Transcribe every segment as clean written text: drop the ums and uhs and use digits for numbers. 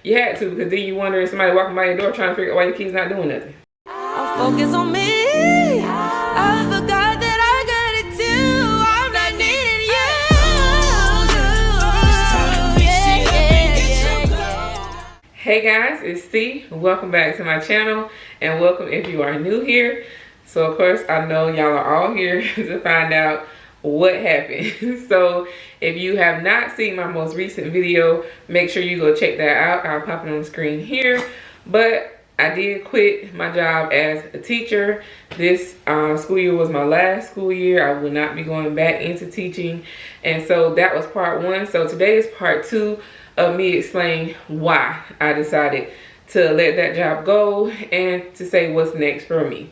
You had to, because then you wonder if somebody walking by your door trying to figure out why your kid's not doing nothing. I'll focus on me. I forgot that I got it too. I'm not needing you. Hey guys, it's C. Welcome back to my channel, and welcome if you are new here. So of course I know y'all are all here to find out what happened. So if you have not seen my most recent video, make sure you go check that out. I'll pop it on the screen here. But I did quit my job as a teacher. This school year was my last school year. I will not be going back into teaching. And so that was part one. So today is part two of me explaining why I decided to let that job go and to say what's next for me.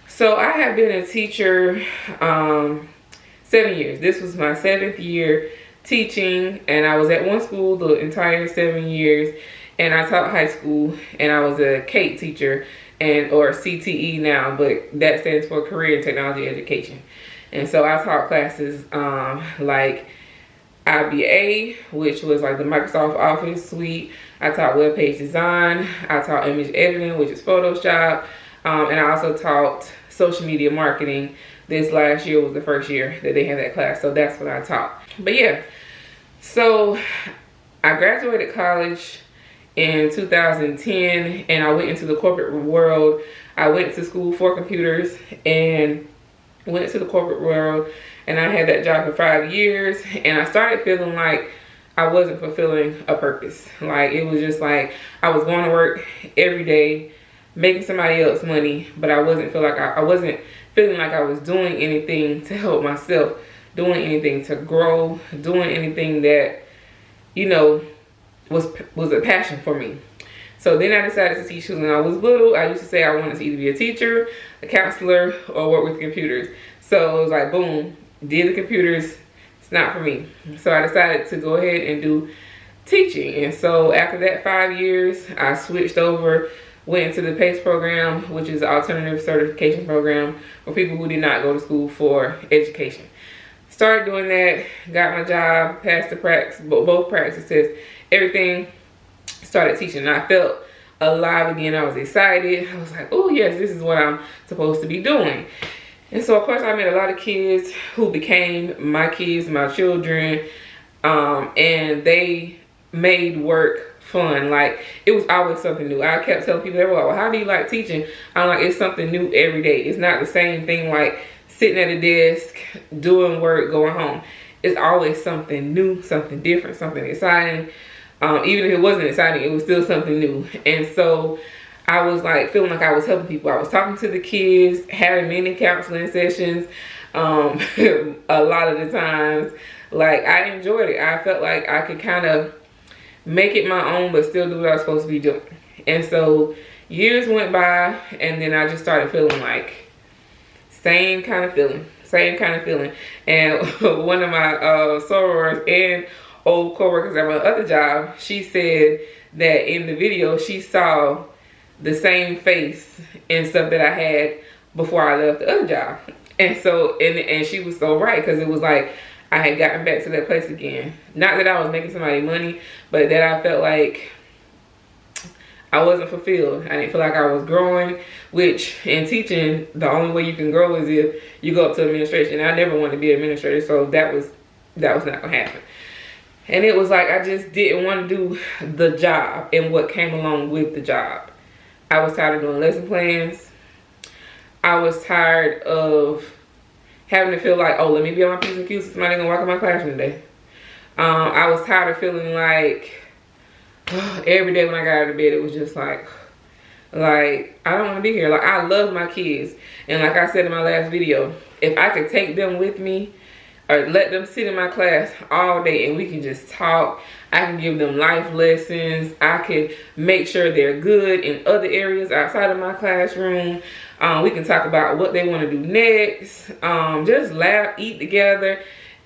So I have been a teacher 7 years. This was my 7th year teaching, and I was at one school the entire 7 years, and I taught high school, and I was a CATE teacher, or CTE now, but that stands for Career and Technology Education. And so I taught classes like IBA, which was like the Microsoft Office suite. I taught web page design. I taught image editing, which is Photoshop, and I also taught social media marketing. This last year was the first year that they had that class, so that's what I taught. But yeah, so I graduated college in 2010, and I went into the corporate world. I went to school for computers and went to the corporate world, and I had that job for 5 years, and I started feeling like I wasn't fulfilling a purpose. Like, it was just like I was going to work every day, making somebody else money, but I wasn't feeling like I was doing anything to help myself, doing anything to grow, doing anything that, you know, was a passion for me. So then I decided to teach when I was little. I used to say I wanted to either be a teacher, a counselor, or work with computers. So it was like, boom, did the computers, it's not for me. So I decided to go ahead and do teaching. And so after that 5 years, I switched over, went into the PACE program, which is an alternative certification program for people who did not go to school for education. Started doing that, got my job, passed the practice, both practice tests, everything. Started teaching, and I felt alive again. I was excited. I was like, oh yes, this is what I'm supposed to be doing. And so of course I met a lot of kids who became my kids, my children, and they made work fun. Like, it was always something new. I kept telling people, they were like, well, how do you like teaching? I'm like, it's something new every day. It's not the same thing like sitting at a desk, doing work, going home. It's always something new, something different, something exciting. Even if it wasn't exciting, it was still something new. And so I was like feeling like I was helping people. I was talking to the kids, having many counseling sessions, a lot of the times. Like, I enjoyed it. I felt like I could kind of make it my own, but still do what I was supposed to be doing. And so years went by, and then I just started feeling like same kind of feeling. And one of my sorors and old coworkers at my other job, she said that in the video she saw the same face and stuff that I had before I left the other job. And so, and she was so right, because it was like I had gotten back to that place again. Not that I was making somebody money, but that I felt like I wasn't fulfilled. I didn't feel like I was growing, which in teaching, the only way you can grow is if you go up to administration. I never wanted to be an administrator, so that was not gonna happen. And it was like I just didn't want to do the job and what came along with the job. I was tired of doing lesson plans. I was tired of having to feel like, oh, let me be on my P's and Q's so somebody gonna walk in my classroom today. I was tired of feeling like every day when I got out of bed, it was just like I don't want to be here. Like, I love my kids, and like I said in my last video, if I could take them with me or let them sit in my class all day and we can just talk, I can give them life lessons, I can make sure they're good in other areas outside of my classroom. We can talk about what they want to do next, just laugh, eat together.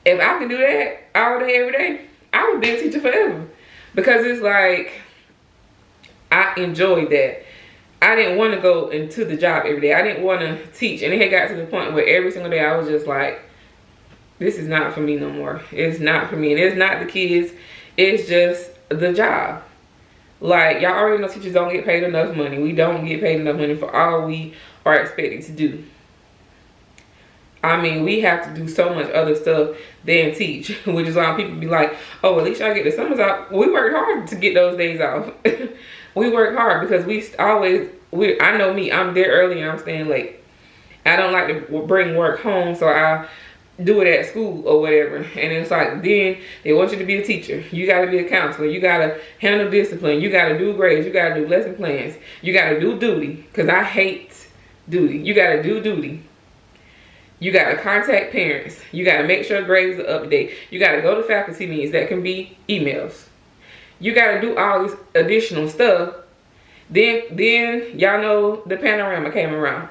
If I can do that all day, every day, I would be a teacher forever. Because it's like, I enjoyed that. I didn't want to go into the job every day. I didn't want to teach. And it had got to the point where every single day I was just like, this is not for me no more. It's not for me. And it's not the kids. It's just the job. Like, y'all already know teachers don't get paid enough money. We don't get paid enough money for all we are expected to do. I mean, we have to do so much other stuff than teach, which is why people be like, oh, at least y'all get the summers out. We work hard to get those days off. We work hard because I know me, I'm there early and I'm staying late. I don't like to bring work home, so I do it at school or whatever. And it's like, then they want you to be a teacher. You got to be a counselor. You got to handle discipline. You got to do grades. You got to do lesson plans. You got to do duty, because I hate duty. You got to do duty. You got to contact parents. You got to make sure grades are up to date. You got to go to faculty meetings. That can be emails. You got to do all this additional stuff. Then y'all know the panorama came around.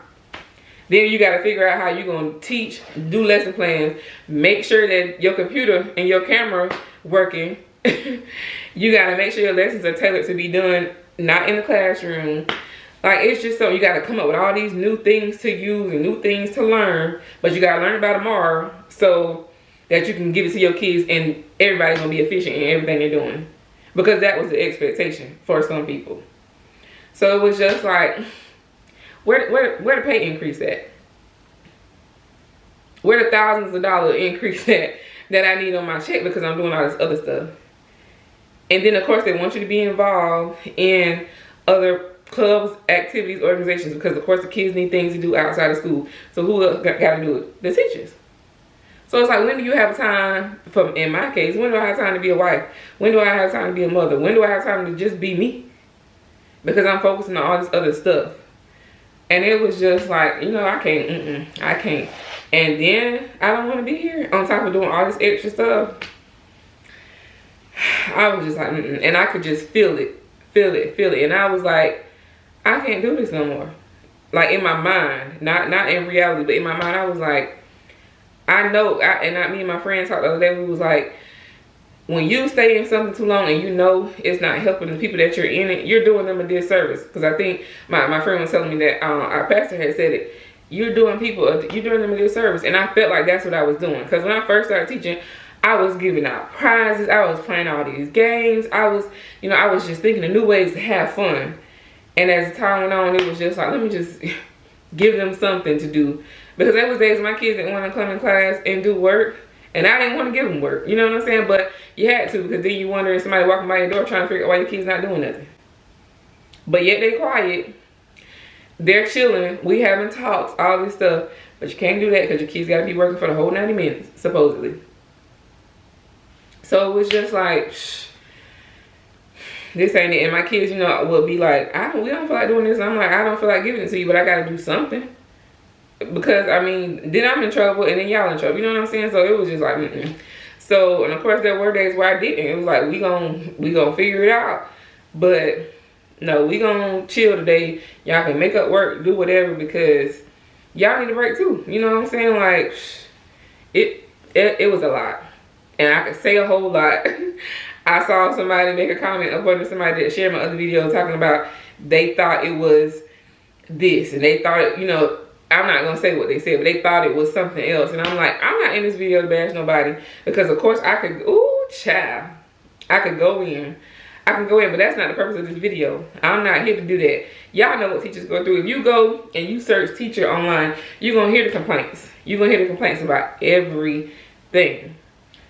Then you got to figure out how you're going to teach, do lesson plans, make sure that your computer and your camera working. You got to make sure your lessons are tailored to be done, not in the classroom. Like, it's just so you got to come up with all these new things to use and new things to learn. But you got to learn about tomorrow so that you can give it to your kids and everybody's going to be efficient in everything they're doing. Because that was the expectation for some people. So it was just like, where the pay increase at? Where the thousands of dollars increase at that I need on my check because I'm doing all this other stuff? And then, of course, they want you to be involved in other clubs, activities, organizations, because, of course, the kids need things to do outside of school. So who else got to do it? The teachers. So it's like, when do you have time, in my case, when do I have time to be a wife? When do I have time to be a mother? When do I have time to just be me? Because I'm focusing on all this other stuff. And it was just like, you know, I can't. And then I don't want to be here on top of doing all this extra stuff. I was just like, and I could just feel it. And I was like, I can't do this no more. Like, in my mind, not in reality, but in my mind, I was like, I know, me and my friend talked the other day, we was like, when you stay in something too long and you know it's not helping the people that you're in it, you're doing them a disservice. Because I think my friend was telling me that our pastor had said it, you're doing them a disservice. And I felt like that's what I was doing. Because when I first started teaching, I was giving out prizes. I was playing all these games. I was just thinking of new ways to have fun. And as the time went on, it was just like, let me just give them something to do. Because there was days my kids didn't want to come in class and do work. And I didn't want to give them work. You know what I'm saying? But you had to, because then you wonder if somebody walking by your door trying to figure out why your kid's not doing nothing. But yet they quiet. They're chilling. We having talks, all this stuff. But you can't do that because your kids got to be working for the whole 90 minutes, supposedly. So it was just like, this ain't it. And my kids, you know, will be like, we don't feel like doing this. And I'm like, I don't feel like giving it to you, but I got to do something. Because, I mean, then I'm in trouble and then y'all in trouble. You know what I'm saying? So it was just like, So, and of course, there were days where I didn't. It was like, we gonna figure it out. But, no, we gonna chill today. Y'all can make up work, do whatever, because y'all need a break too. You know what I'm saying? Like, it was a lot. And I could say a whole lot. I saw somebody make a comment up under somebody that shared my other video talking about they thought it was this. And they thought it, you know, I'm not going to say what they said, but they thought it was something else. And I'm like, I'm not in this video to bash nobody. Because, of course, I could, child. I could go in. But that's not the purpose of this video. I'm not here to do that. Y'all know what teachers go through. If you go and you search teacher online, you're going to hear the complaints. You're going to hear the complaints about everything.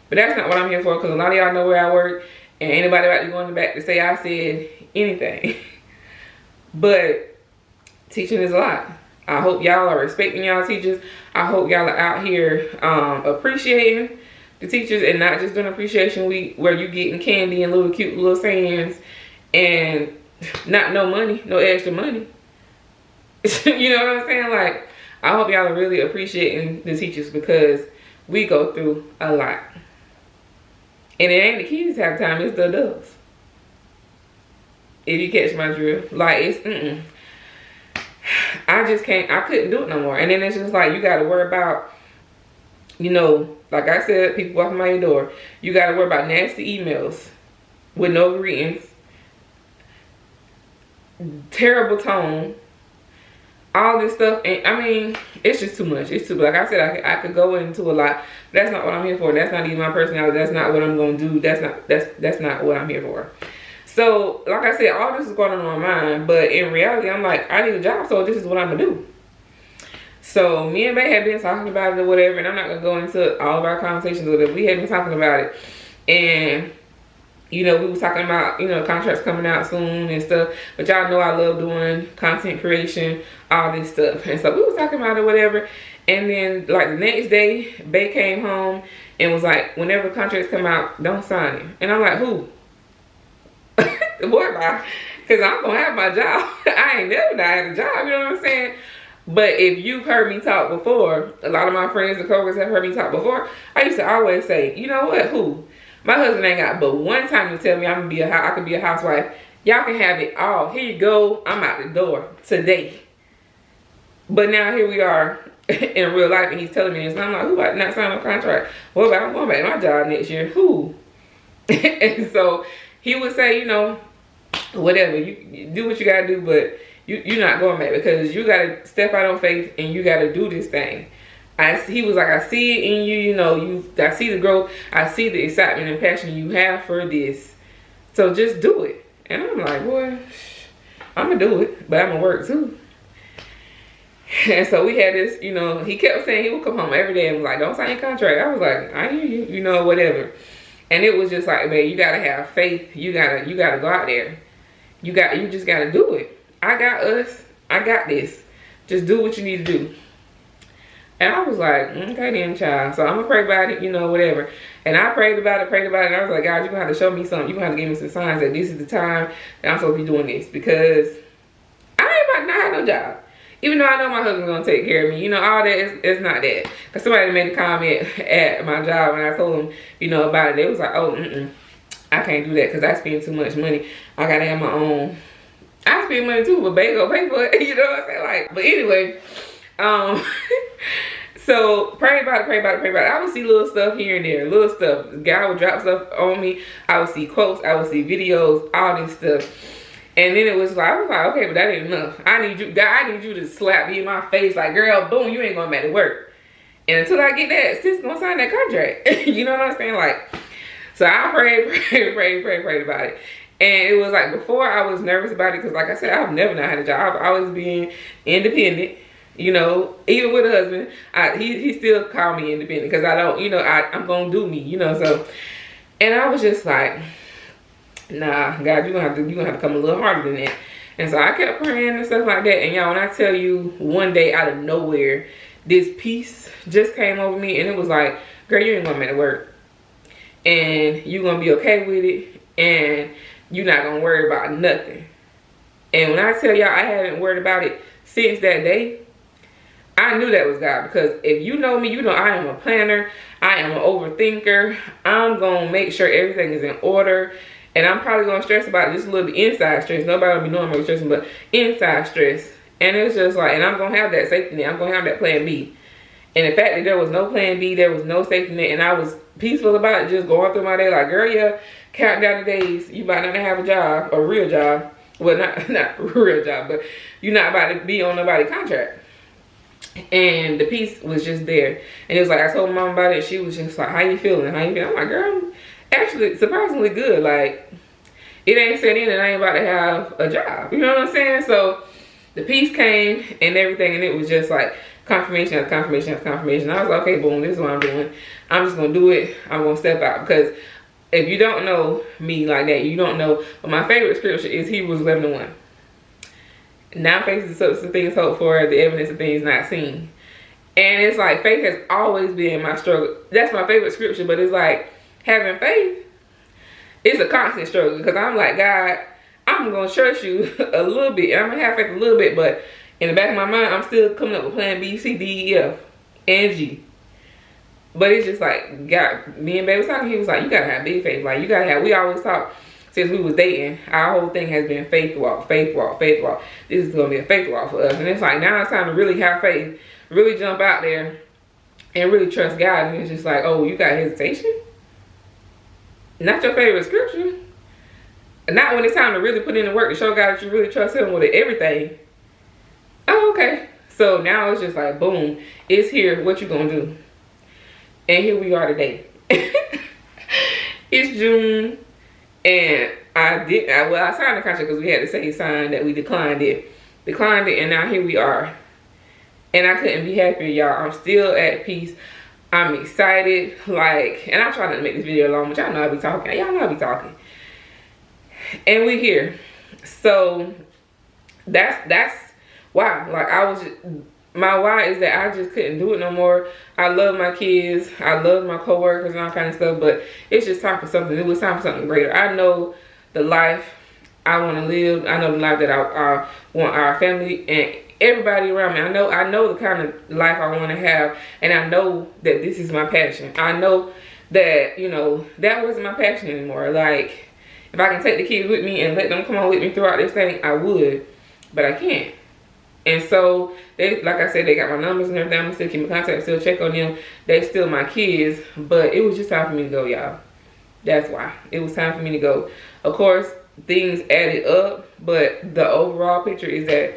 But that's not what I'm here for, because a lot of y'all know where I work. And ain't nobody about to go in the back to say I said anything. But teaching is a lot. I hope y'all are respecting y'all teachers. I hope y'all are out here appreciating the teachers and not just doing appreciation week where you getting candy and little cute little sayings and no money, no extra money. You know what I'm saying? Like, I hope y'all are really appreciating the teachers because we go through a lot. And it ain't the kids have time, it's the adults. If you catch my drift. Like, it's, I just can't, I couldn't do it no more. And then it's just like, you got to worry about, you know, like I said, people walking by your door. You got to worry about nasty emails with no greetings, terrible tone, all this stuff. And I mean, it's just too much. It's too, like I said, I could go into a lot. But that's not what I'm here for. That's not even my personality. That's not what I'm going to do. That's not what I'm here for. So, like I said, all this is going on in my mind, but in reality, I'm like, I need a job, so this is what I'm gonna do. So, me and Bay had been talking about it or whatever, and I'm not gonna go into all of our conversations with it. We had been talking about it, and you know, we was talking about, you know, contracts coming out soon and stuff. But y'all know I love doing content creation, all this stuff. And so we was talking about it, whatever. And then, like, the next day, Bay came home and was like, whenever contracts come out, don't sign it. And I'm like, who? What about? Because I'm going to have my job. I ain't never not had a job, you know what I'm saying? But if you've heard me talk before, a lot of my friends and coworkers have heard me talk before, I used to always say, you know what, who? My husband ain't got but one time to tell me I could be a housewife. Y'all can have it all. Here you go. I'm out the door today. But now here we are in real life, and he's telling me this. And I'm like, who about not signing a contract? What about I'm going back to my job next year? Who? And so he would say, you know, whatever, you do what you gotta do, but you're not going back, because you gotta step out on faith and you gotta do this thing. He was like, I see it in you, you know, I see the growth, I see the excitement and passion you have for this. So just do it. And I'm like, boy, I'm gonna do it, but I'm gonna work too. And so we had this, you know, he kept saying he would come home every day and was like, don't sign your contract. I was like, I hear you, you know, whatever. And it was just like, man, you gotta have faith. You gotta go out there. You just gotta do it. I got us. I got this. Just do what you need to do. And I was like, okay then, child. So I'm gonna pray about it, you know, whatever. And I prayed about it, and I was like, God, you're gonna have to show me something. You're gonna have to give me some signs that this is the time that I'm supposed to be doing this, because I ain't about to not have no job. Even though I know my husband's gonna take care of me, you know, all that is not that. Because somebody made a comment at my job, and I told them, you know, about it. They was like, oh, I can't do that because I spend too much money. I gotta have my own. I spend money too, but baby go pay for it. You know what I'm saying? Like, but anyway, so pray about it. I would see little stuff here and there, little stuff. God would drop stuff on me. I would see quotes, I would see videos, all this stuff. And then it was like, I was like, okay, but that ain't enough. I need you, God, I need you to slap me in my face like, girl, boom, you ain't going back to work. And until I get that, sis gonna sign that contract. You know what I'm saying? Like, so I prayed about it. And it was like, before I was nervous about it, because like I said, I've never not had a job. I've always been independent. You know, even with a husband, he still call me independent, because I don't, you know, I'm gonna do me, you know. So, and I was just like, nah, God, you're gonna have to come a little harder than that. And so I kept praying and stuff like that. And y'all, when I tell you, one day out of nowhere, this peace just came over me, and it was like, girl, you ain't gonna make it work, and you're gonna be okay with it, and you're not gonna worry about nothing. And when I tell y'all, I haven't worried about it since that day. I knew that was God, because if you know me, you know I am a planner. I am an overthinker. I'm going to make sure everything is in order. And I'm probably going to stress about it, just a little bit inside stress. Nobody will be knowing I'm stressing, but inside stress. And it's just like, and I'm going to have that safety net. I'm going to have that plan B. And the fact that there was no plan B, there was no safety net, and I was peaceful about it, just going through my day like, girl, yeah, count down the days. You might not have a job, a real job. Well, not a real job, but you're not about to be on nobody's contract. And the peace was just there. And it was like, I told my mom about it, and she was just like, how you feeling? I'm like, girl, I'm actually surprisingly good. Like, it ain't set in and I ain't about to have a job. You know what I'm saying? So the peace came and everything, and it was just like confirmation after confirmation after confirmation. I was like, okay, boom, this is what I'm doing. I'm just going to do it. I'm going to step out. Because if you don't know me like that, you don't know. But my favorite scripture is Hebrews 11:1. Now faith is the substance of things hoped for, the evidence of things not seen. And it's like, faith has always been my struggle. That's my favorite scripture, but it's like, having faith, it's a constant struggle, because I'm like, God, I'm going to trust you a little bit, and I'm going to have faith a little bit, but in the back of my mind, I'm still coming up with plan B, C, D, E, F, and G. But it's just like, God, me and Babe was talking, he was like, you got to have big faith. Like, you got to have, we always talk, since we was dating, our whole thing has been faith walk, faith walk, faith walk. This is going to be a faith walk for us. And it's like, now it's time to really have faith, really jump out there and really trust God. And it's just like, oh, you got hesitation? Not your favorite scripture. Not when it's time to really put in the work to show God that you really trust him with everything. Oh, okay. So now it's just like, boom, it's here. What you gonna do? And here we are today. It's June. And I signed the contract because we had to say sign that we declined it, and now here we are. And I couldn't be happier, y'all. I'm still at peace. I'm excited, like, and I try not to make this video long, but y'all know I be talking. Y'all know I be talking. And we here. So that's why. Like, my why is that I just couldn't do it no more. I love my kids. I love my coworkers and all kind of stuff, but it's just time for something. It was time for something greater. I know the life I want to live. I know the life that I want our family and everybody around me. I know the kind of life I want to have, and I know that this is my passion. I know that, you know, that wasn't my passion anymore. Like, if I can take the kids with me and let them come on with me throughout this thing, I would, but I can't. And so, they, like I said, they got my numbers and everything. I'm still keep in contact, still check on them. They still my kids, but it was just time for me to go, y'all. That's why. It was time for me to go. Of course, things added up, but the overall picture is that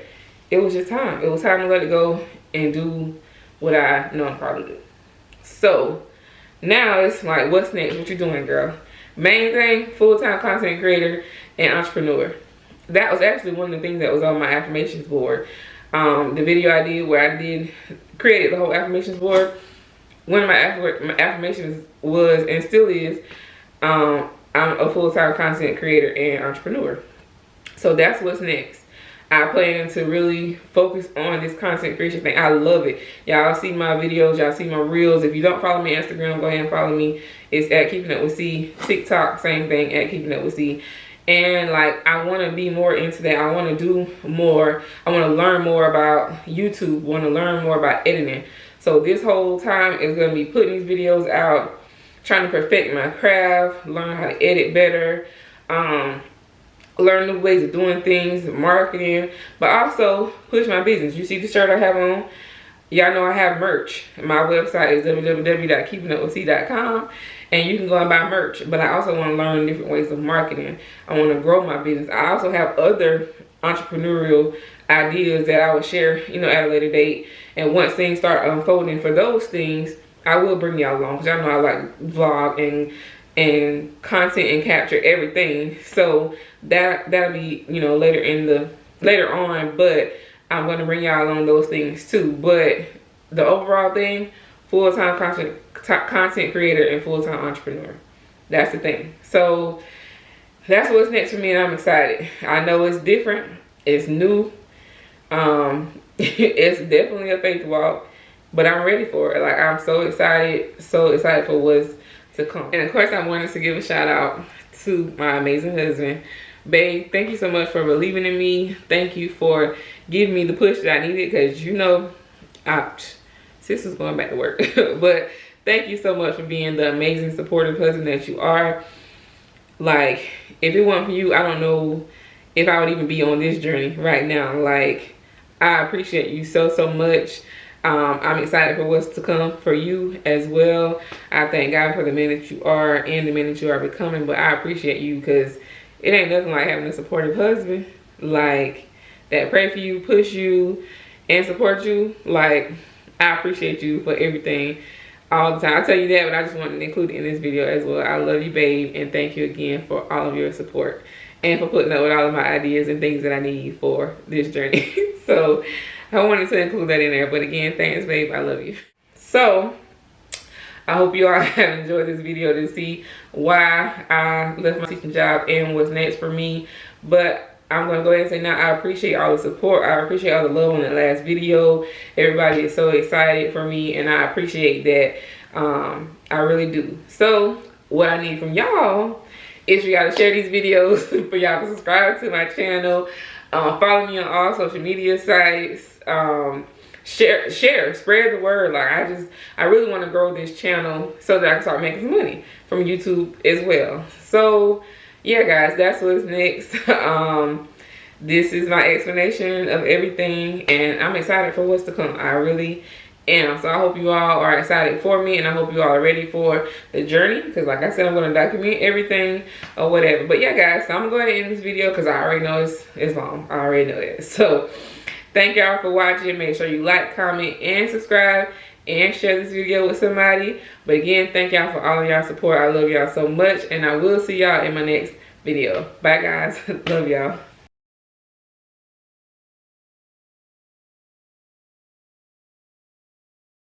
it was just time. It was time to let it go and do what I know I'm proud to do. So, now it's like, what's next? What you doing, girl? Main thing, full-time content creator and entrepreneur. That was actually one of the things that was on my affirmations board. The video I did where I created the whole affirmations board. One of my affirmations was, and still is, I'm a full-time content creator and entrepreneur. So that's what's next. I plan to really focus on this content creation thing. I love it. Y'all see my videos, y'all see my reels. If you don't follow me on Instagram, go ahead and follow me. It's at KeepinUpWithCe. TikTok, same thing, at KeepinUpWithCe. And like, I want to be more into that. I want to do more. I want to learn more about YouTube. Want to learn more about editing. So this whole time is going to be putting these videos out, trying to perfect my craft, learn how to edit better, learn new ways of doing things, marketing, but also push my business. You see the shirt I have on? Y'all know I have merch. My website is www.keepinupwithce.com, and you can go and buy merch. But I also want to learn different ways of marketing. I want to grow my business. I also have other entrepreneurial ideas that I will share, you know, at a later date. And once things start unfolding for those things, I will bring y'all along, because y'all know I like vlog and content and capture everything. So that'll be, you know, later on, but I'm gonna bring y'all along those things too. But the overall thing, full-time content creator and full-time entrepreneur. That's the thing. So that's what's next for me, and I'm excited. I know it's different, it's new, it's definitely a faith walk, but I'm ready for it. Like, I'm so excited for what's to come. And of course, I wanted to give a shout out to my amazing husband. Babe, thank you so much for believing in me. Thank you for giving me the push that I needed, because you know, sis was going back to work. But thank you so much for being the amazing supportive husband that you are. Like, if it weren't for you, I don't know if I would even be on this journey right now. Like, I appreciate you so much. I'm excited for what's to come for you as well. I thank God for the man that you are and the man that you are becoming. But I appreciate you, because it ain't nothing like having a supportive husband, like, that pray for you, push you, and support you. Like, I appreciate you for everything all the time. I tell you that, but I just wanted to include it in this video as well. I love you, babe, and thank you again for all of your support and for putting up with all of my ideas and things that I need for this journey. So I wanted to include that in there. But again, thanks, babe. I love you. So I hope you all have enjoyed this video to see why I left my teaching job and what's next for me. But I'm going to go ahead and say now, I appreciate all the support. I appreciate all the love on the last video. Everybody is so excited for me, and I appreciate that. I really do. So what I need from y'all is for y'all to share these videos, for y'all to subscribe to my channel, follow me on all social media sites, share, spread the word. Like, I really want to grow this channel so that I can start making some money from YouTube as well. So yeah, guys, that's what's next. This is my explanation of everything, and I'm excited for what's to come. I really am. So I hope you all are excited for me, and I hope you all are ready for the journey, because like I said, I'm going to document everything or whatever. But yeah, guys, so I'm going to go ahead and end this video, because I already know it's long. I already know that. So thank y'all for watching. Make sure you like, comment, and subscribe, and share this video with somebody. But again, thank y'all for all of y'all support. I love y'all so much, and I will see y'all in my next video. Bye guys. Love y'all.